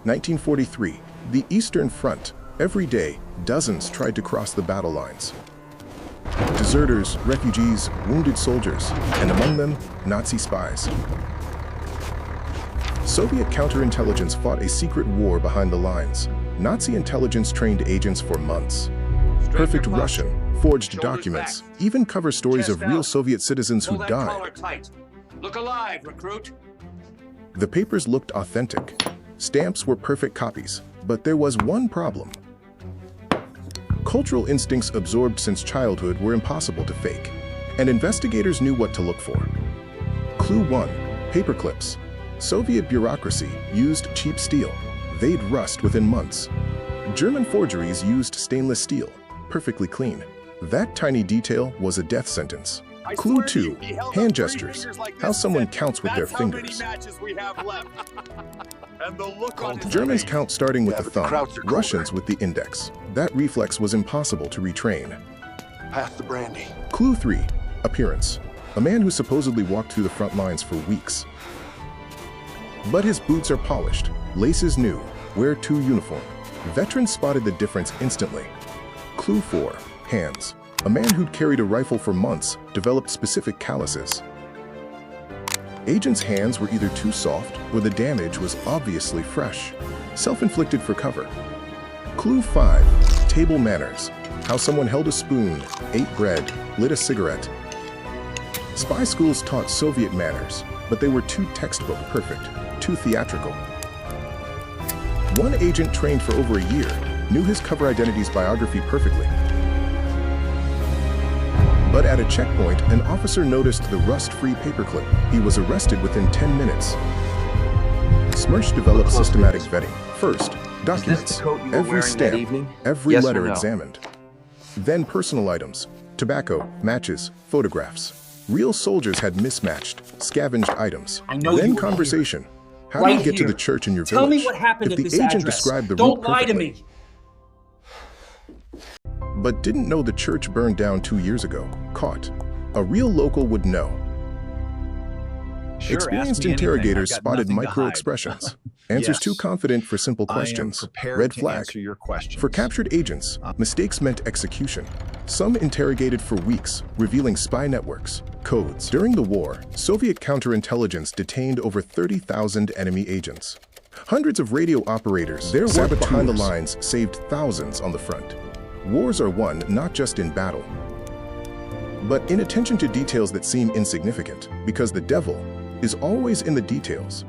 1943, the Eastern Front. Every day, dozens tried to cross the battle lines. Deserters, refugees, wounded soldiers, and among them, Nazi spies. Soviet counterintelligence fought a secret war behind the lines. Nazi intelligence trained agents for months. Perfect Russian, forged documents, even cover stories of real Soviet citizens who died. Look alive, recruit. The papers looked authentic. Stamps were perfect copies, but there was one problem. Cultural instincts absorbed since childhood were impossible to fake, and investigators knew what to look for. Clue 1. Paperclips. Soviet bureaucracy used cheap steel. They'd rust within months. German forgeries used stainless steel, perfectly clean. That tiny detail was a death sentence. Clue 2. Hand gestures. How someone counts with their fingers. Germans count starting with the thumb, Russians with the index. That reflex was impossible to retrain. Pass the brandy. Clue 3. Appearance. A man who supposedly walked through the front lines for weeks. But his boots are polished, laces new, wear to uniform. Veterans spotted the difference instantly. Clue 4. Hands. A man who'd carried a rifle for months developed specific calluses. Agents' hands were either too soft or the damage was obviously fresh, self-inflicted for cover. Clue 5. Table manners. How someone held a spoon, ate bread, lit a cigarette. Spy schools taught Soviet manners, but they were too textbook perfect, too theatrical. One agent trained for over a year knew his cover identity's biography perfectly. But at a checkpoint, an officer noticed the rust-free paperclip. He was arrested within 10 minutes. SMERSH developed systematic vetting. First, documents. Every stamp, every letter examined. Then personal items, tobacco, matches, photographs. Real soldiers had mismatched, scavenged items. Then conversation. How do you get to the church in your village? Tell me what happened at this address. If the agent described the Don't route lie to perfectly, me. but didn't know the church burned down 2 years ago, caught. A real local would know. Sure, Experienced ask me interrogators anything. I've got spotted nothing to hide. micro-expressions. Answers Yes. too confident for simple I am questions. prepared Red to flag. answer your questions. For captured agents, mistakes meant execution. Some interrogated for weeks, revealing spy networks, codes. During the war, Soviet counterintelligence detained over 30,000 enemy agents. Hundreds of radio operators, their work behind the lines saved thousands on the front. Wars are won not just in battle, but in attention to details that seem insignificant, because the devil is always in the details.